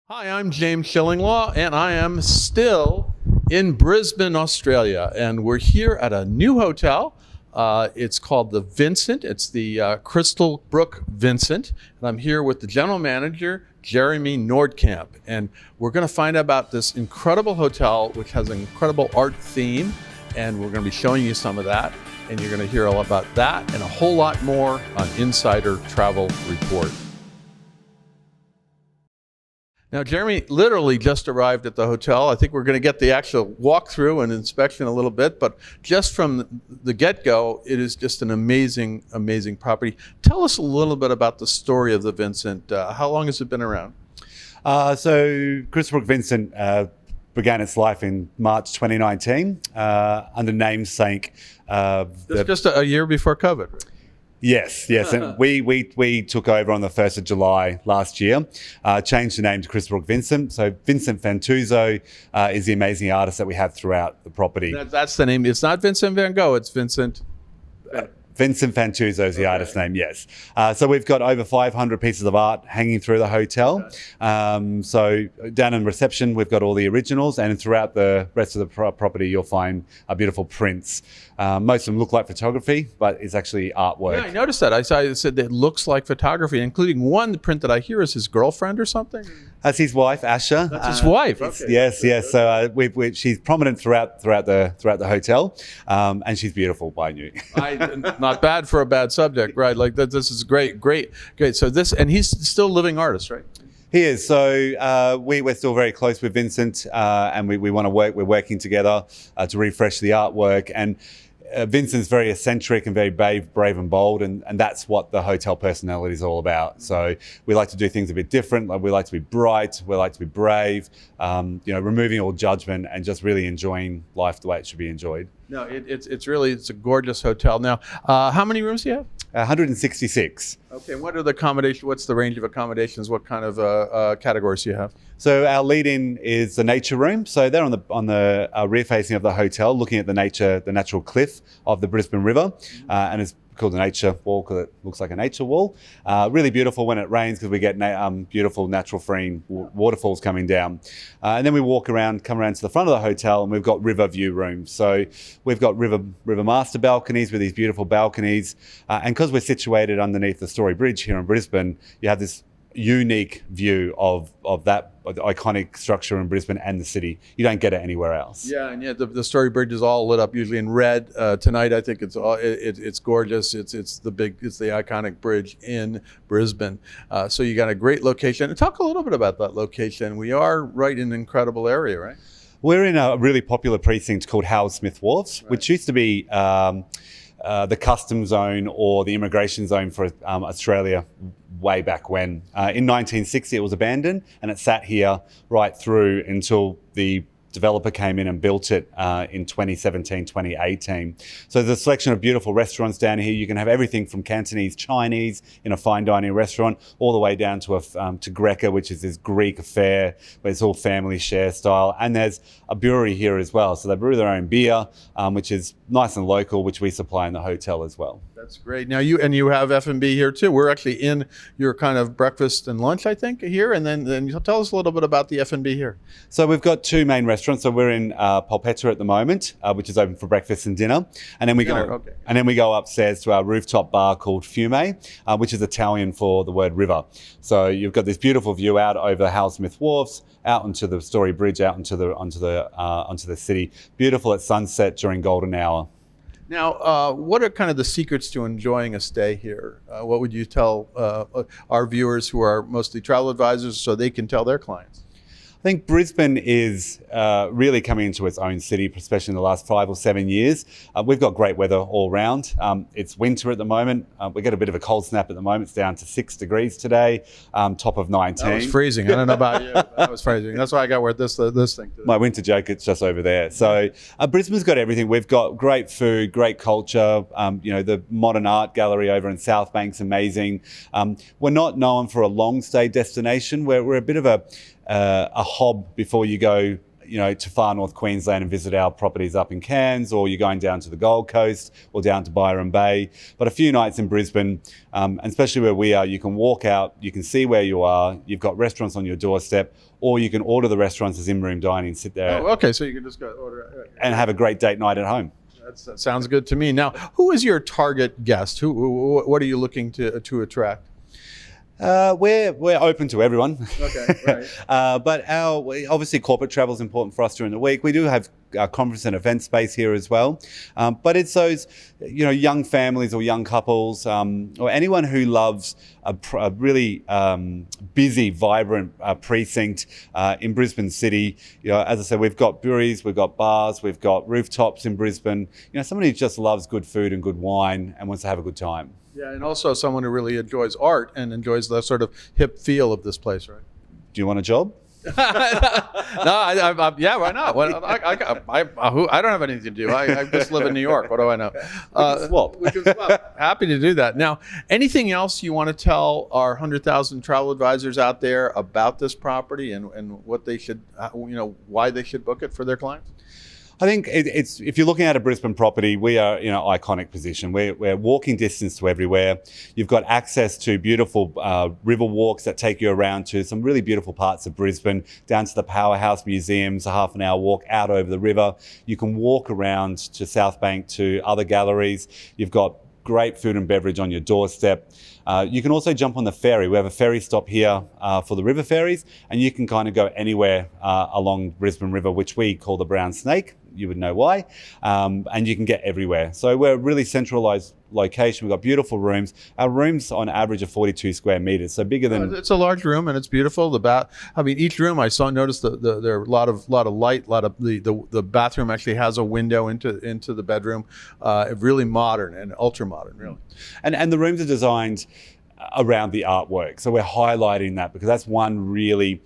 Hi, I'm James Shillinglaw, and I am still in Brisbane, Australia. And we're here at a new hotel. It's called the Vincent. It's the Crystalbrook Vincent. And I'm here with the general manager, Jeremy Nordkamp. And we're going to find out about this incredible hotel, which has an incredible art theme. And we're going to be showing you some of that. And you're going to hear all about that and a whole lot more on Insider Travel Report. Now, Jeremy literally just arrived at the hotel. I think we're going to get the actual walkthrough and inspection a little bit, but just from the get-go, it is just an amazing, amazing property. Tell us a little bit about the story of the Vincent. How long has it been around? So Crystalbrook Vincent began its life in March 2019 under namesake. Just a year before COVID, right? Yes. And we took over on the 1st of July last year, changed the name to Crystalbrook Vincent. So Vincent Fantuzzo is the amazing artist that we have throughout the property. That's the name. It's not Vincent Van Gogh, it's Vincent. Vincent Fantuzzo is the artist's name, yes. So we've got over 500 pieces of art hanging through the hotel. So down in reception, we've got all the originals, and throughout the rest of the property, you'll find beautiful prints. Most of them look like photography, but it's actually artwork. Yeah, I noticed that. I said that it looks like photography, including one print that I hear is his girlfriend or something. That's his wife, Asha. That's his wife. Okay. Yes. So she's prominent throughout the hotel, and she's beautiful, mind you. Not bad for a bad subject, right? Like this is great. So and he's still a living artist, right? He is. So we're still very close with Vincent, and we want to work. We're working together to refresh the artwork. And Vincent's very eccentric and very brave and bold, and that's what the hotel personality is all about. So we like to do things a bit different. We like to be bright. We like to be brave. Removing all judgment and just really enjoying life the way it should be enjoyed. No, it's a gorgeous hotel. Now, how many rooms do you have? 166. Okay, what are the accommodations? What's the range of accommodations? What kind of categories do you have? So our lead-in is the nature room. So they're on the rear facing of the hotel, looking at the natural cliff of the Brisbane River, and it's called a nature wall because it looks like a nature wall. Really beautiful when it rains because we get beautiful natural free waterfalls coming down. And then we come around to the front of the hotel, and we've got river view rooms. So we've got river master balconies with these beautiful balconies. And because we're situated underneath the Story Bridge here in Brisbane, you have this unique view of the iconic structure in Brisbane and the city. You don't get it anywhere else. Yeah, and the Story Bridge is all lit up usually in red. Tonight, I think it's gorgeous. It's the iconic bridge in Brisbane. So you got a great location. And talk a little bit about that location. We are right in an incredible area, right? We're in a really popular precinct called Howard Smith Wharves, which used to be the customs zone or the immigration zone for Australia way back when. In 1960 it was abandoned, and it sat here right through until the developer came in and built it in 2017, 2018. So there's a selection of beautiful restaurants down here. You can have everything from Cantonese, Chinese in a fine dining restaurant, all the way down to Greca, which is this Greek affair where it's all family share style. And there's a brewery here as well. So they brew their own beer, which is nice and local, which we supply in the hotel as well. That's great. Now you have F&B here too. We're actually in your kind of breakfast and lunch, I think, here. And then you'll tell us a little bit about the F&B here. So we've got two main restaurants. So we're in Polpetta at the moment, which is open for breakfast and dinner. And then we go upstairs to our rooftop bar called Fiume, which is Italian for the word river. So you've got this beautiful view out over Howard Smith Wharves, out onto the Story Bridge, out onto the city. Beautiful at sunset during golden hour. Now, what are kind of the secrets to enjoying a stay here? What would you tell our viewers who are mostly travel advisors so they can tell their clients? I think Brisbane is really coming into its own city, especially in the last 5 or 7 years. We've got great weather all round. It's winter at the moment. We get a bit of a cold snap at the moment. It's down to 6 degrees today, top of 19. That was freezing. I don't know about you. That was freezing. That's why I got wear this thing today. My winter jacket's just over there. So Brisbane's got everything. We've got great food, great culture. The modern art gallery over in South Bank's amazing. We're not known for a long stay destination. We're a bit of a hob before you go to far north Queensland and visit our properties up in Cairns, or you're going down to the Gold Coast or down to Byron Bay. But a few nights in Brisbane, and especially where we are, you can walk out, you can see where you are, you've got restaurants on your doorstep, or you can order the restaurants as in-room dining, sit there. Oh, okay, so you can just go order and have a great date night at home. That sounds good to me. Now, who is your target guest? What are you looking to attract? We're open to everyone. Okay, right. But obviously corporate travel is important for us during the week. We do have conference and event space here as well. But it's those, young families or young couples, or anyone who loves a really busy, vibrant precinct in Brisbane City. As I said, we've got breweries, we've got bars, we've got rooftops in Brisbane. Somebody who just loves good food and good wine and wants to have a good time. Yeah, and also someone who really enjoys art and enjoys the sort of hip feel of this place, right? Do you want a job? Yeah, why not? I don't have anything to do. I just live in New York. What do I know? We can swap. Happy to do that. Now, anything else you want to tell our 100,000 travel advisors out there about this property and what they should, why they should book it for their clients? I think it's if you're looking at a Brisbane property, we are in an iconic position. We're walking distance to everywhere. You've got access to beautiful river walks that take you around to some really beautiful parts of Brisbane, down to the Powerhouse Museums, a half an hour walk out over the river. You can walk around to South Bank to other galleries. You've got great food and beverage on your doorstep. You can also jump on the ferry. We have a ferry stop here for the river ferries, and you can kind of go anywhere along Brisbane River, which we call the Brown Snake. You would know why. And you can get everywhere. So we're a really centralised location. We've got beautiful rooms. Our rooms on average are 42 square metres, so bigger than... It's a large room and it's beautiful. Each room I noticed there are a lot of light, the bathroom actually has a window into the bedroom. Really modern and ultra modern, really. And the rooms are designed around the artwork. So we're highlighting that because that's one really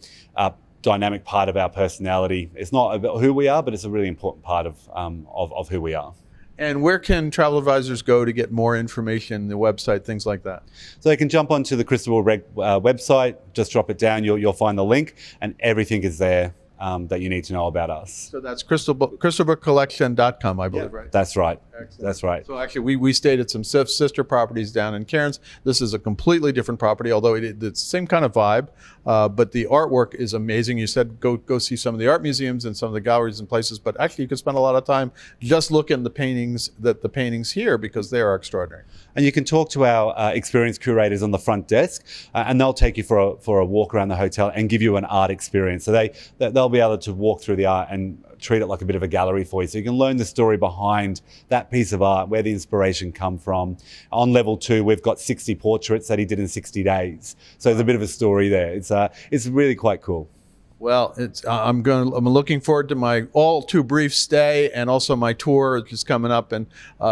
dynamic part of our personality. It's not about who we are, but it's a really important part of who we are. And where can travel advisors go to get more information, the website, things like that? So you can jump onto the Crystalbrook website, just drop it down, you'll find the link, and everything is there that you need to know about us. So that's crystalbrookcollection.com, I believe, right? That's right. Excellent. That's right. So actually, we stayed at some sister properties down in Cairns. This is a completely different property, although it's the same kind of vibe. But the artwork is amazing. You said go see some of the art museums and some of the galleries and places, but actually you could spend a lot of time just looking at the paintings here because they are extraordinary. And you can talk to our experienced curators on the front desk, and they'll take you for a walk around the hotel and give you an art experience. So they'll be able to walk through the art and treat it like a bit of a gallery for you. So you can learn the story behind that piece of art, where the inspiration come from. On level 2, we've got 60 portraits that he did in 60 days. So there's a bit of a story there. It's really quite cool. Well, I'm looking forward to my all too brief stay and also my tour, which is coming up, and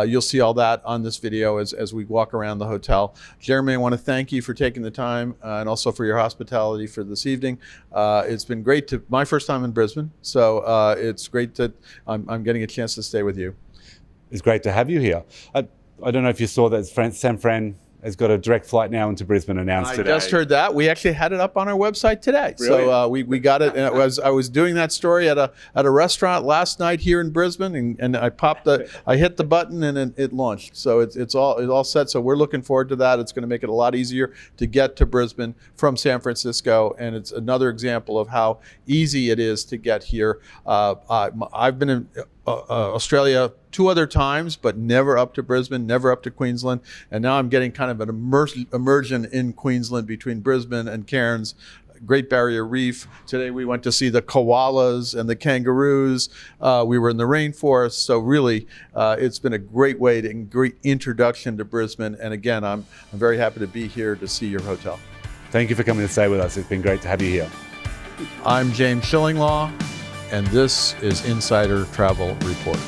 you'll see all that on this video as we walk around the hotel. Jeremy, I want to thank you for taking the time and also for your hospitality for this evening. It's been great my first time in Brisbane, so it's great that I'm getting a chance to stay with you. It's great to have you here. I don't know if you saw that San Fran has got a direct flight now into Brisbane announced today. I just heard that. We actually had it up on our website today. Really? So we got it. And I was doing that story at a restaurant last night here in Brisbane, and I hit the button and it launched. So it's all set. So we're looking forward to that. It's going to make it a lot easier to get to Brisbane from San Francisco, and it's another example of how easy it is to get here. I've been in Australia 2 other times, but never up to Brisbane, never up to Queensland. And now I'm getting kind of an immersion in Queensland between Brisbane and Cairns. Great Barrier Reef. Today we went to see the koalas and the kangaroos. We were in the rainforest. So really, it's been a great great introduction to Brisbane. And again, I'm very happy to be here to see your hotel. Thank you for coming to stay with us. It's been great to have you here. I'm James Shillinglaw, and this is Insider Travel Report.